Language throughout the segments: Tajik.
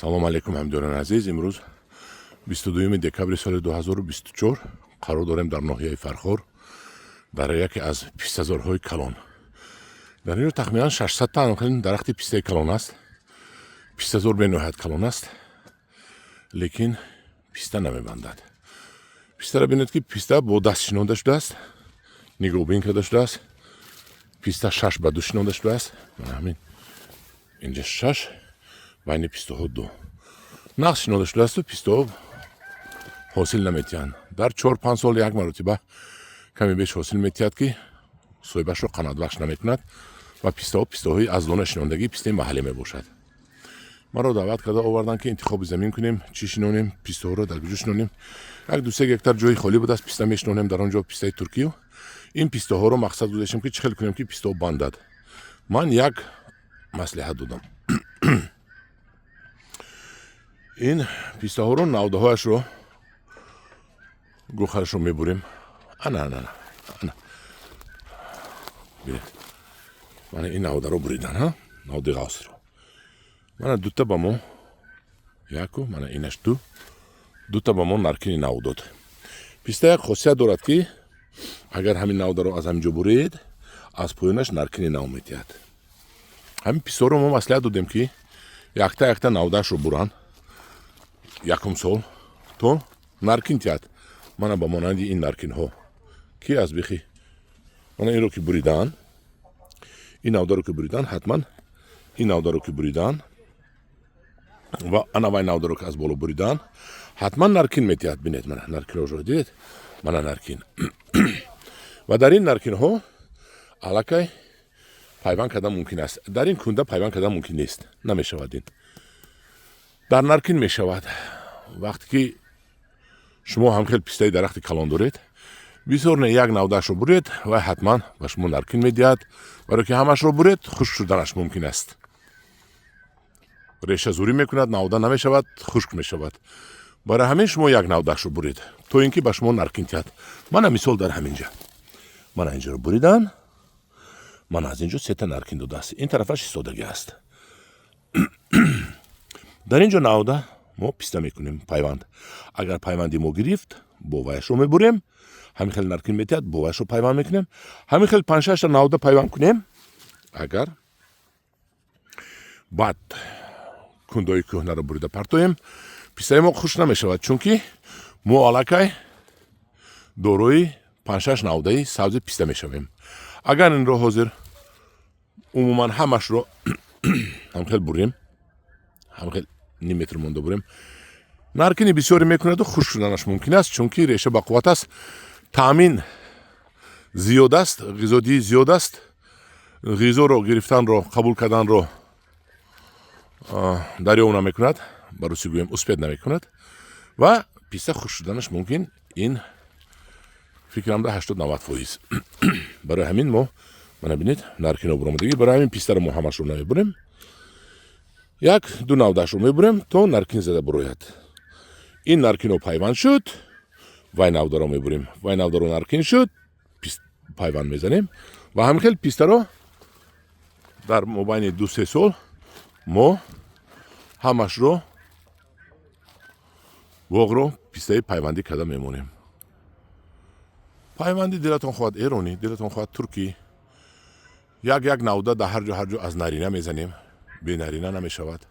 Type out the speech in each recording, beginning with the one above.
салом алейкум ҳамдиёрани азиз. имрӯз 22 декабри соли 2024 қарор дорем дар ноҳияи Фархор дар яке аз пистазорҳои калон. дар ин ҷо тахминан 600 та анохелин дарахти пистаи калон аст. Пистазор бениҳоят калон аст, лекин писта намебандад. Пистаро бинед ки писта бо даст шинонда шудааст, нигоҳбин карда шудааст. Писта 6 ба 2 шинонда шудааст. ҳамин инҷа 6 байни пистаҳо 2 нақс шинода шудаасту пистаҳо ҳосил наметиҳанд. дар 4-5 сол як маротиба каме беш ҳосил метиҳад ки соҳибашро қаноатбахш намекунад ва пистаҳои аз лона шинондагии пистаи маҳаллӣ мебошад. маро даъват карда овардан ки интихоби замин кунем, чӣ шинонем, пистаҳоро дар куҷо шинонем. як 2-3 гектар ҷои холӣ будааст, писта мешинонем дар он ҷо пистаи туркию. ин пистаҳоро мақсад гузоштем ки чӣ хел кунем ки пистаҳо бандад. ман як маслиҳат додам. ин пистаҳоро навдаҳояшро гӯхарашро мебурем. ана бинед, мана ин навдаро буридан, навди ғавсро. мана дута ба мо яку, мана инаш дута ба мо наркини нав дод. писта як хосият дорад ки агар ҳамин навдаро аз ҳамин ҷо буред, аз поёнаш наркини нав метиҳад. ҳамин пистаҳоро мо маслиҳат додем ки якта навдаашро буранд якум сол то наркин тиҳад. мана ба монанди ин наркинҳо ки аз бихи мана инро ки буридан, ин навдаро ки буридан, ҳатман ин навдаро ки буридан ва анавай навдаро ки аз боло буридан, ҳатман наркин метиҳад. бинед, мана наркинҳошро дидед, мана наркин. ва дар ин наркинҳо аллакай пайванд кардан мумкин аст. дар ин кунда пайванд кардан мумкин нест, намешавад. ин дар наркин мешавад. вақте ки шумо ҳамхел пистаи дарахти калон доред, бисёр не як навдаашро буред, вай ҳатман ба шумо наркин медиҳад. барое ки ҳамашро буред, хушк шуданаш мумкин аст. реша зурӣ мекунад, навда намешавад, хушк мешавад. барои ҳамин шумо як навдаашро буред, то ин ки ба шумо наркин тиҳад. мана мисол дар ҳаминҷа, мана инҷаро буридан, мана аз инҷо 3 та наркин додааст. ин тарафаш истодагӣ аст. дар инҷо навда мо писта мекунем пайванд. агар пайванди мо гирифт, бо вайашро мебурем, ҳамин хел наркин метиҳад, бо вайашро пайванд мекунем. ҳамин хел 5-6 та навда пайванд кунем. агар баъд кундаҳои кӯҳнаро бурида партоем, пистаи мо хушк намешавад, чунки мо аллакай дорои 5-6 навдаи сабзи писта мешавем. агар инро ҳозир умуман ҳамашро ҳамхел бурем, ҳамхел ним метр монда бурем, наркини бисёре мекунаду хушк шуданаш мумкин аст, чунки реша ба қувват аст, таъмин зиёд аст, ғизодии зиёд аст, ғизоро гирифтанро қабул карданро дарёв намекунад, ба рӯси гӯем успед намекунад ва писта хушк шуданаш мумкин. ин фикрамда 80-90%. барои ҳамин мо мана бинед наркино буромадагӣ. барои ҳамин пистаро мо ҳамашро намебурем, як 2 навдаашро мебурем то наркин зада бурояд. ин наркино пайванд шуд, вай навдаро мебурем, вай навдаро наркин шуд, пайванд мезанем ва ҳамин хел пистаро дар мобайни 2-3 сол мо ҳамашро воғро пистаи пайвандӣ карда мемонем. пайвандӣ дилатон хоҳад эронӣ, дилатон хоҳад туркӣ, як навда дар ҳар ҷо аз нарина мезанем, бенарина намешавад.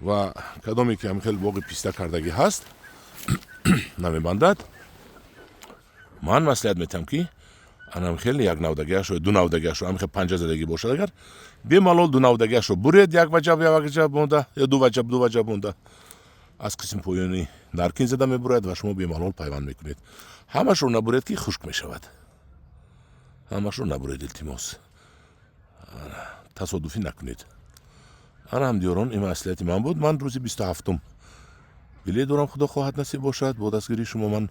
ва кадоме ки ҳамин хел воғи писта кардагӣ ҳаст намебандад. ман маслиҳат метиҳам ки ҳамин хел як навдагиашро, 2 навдагиашро, ҳамин хел 50 задагӣ бошад, агар бемалол 2 навдагиашро буред, як ваҷаб монда ё 2 ваҷаб монда, аз қисми поёнӣ наркин зада мебурад ва шумо бемалол пайванд мекунед. ҳамашро набуред ки хушк мешавад. ҳамашро набуред, илтимос, тасодуфӣ накунед. ана ҳамдиёрон, ин маслиҳати ман буд. ман рӯзи 27 билет дорам, худо хоҳад насиб бошад. бо дастгирии шумо ман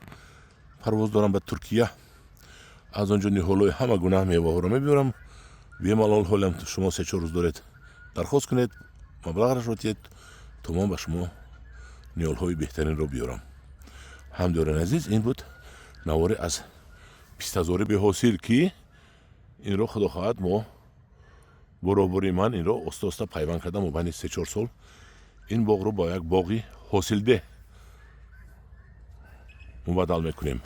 парвоз дорам ба Туркия. аз он ҷо ниҳолҳои ҳама гуна меваҳоро мебиёрам. бемалол ҳолам шумо 3-4 рӯз доред дархост кунед, маблағашро диҳед, то ман ба шумо ниҳолҳои беҳтаринро биёрам. ҳамдиёрани азиз, ин буд наворе аз пистазори беҳосил ки инро худо хоҳад мо бо роҳбари ман инро оста пайванд кардам мобайни 3-4 сол این باغ رو با یک باقی حاصلده مبادل میکنیم.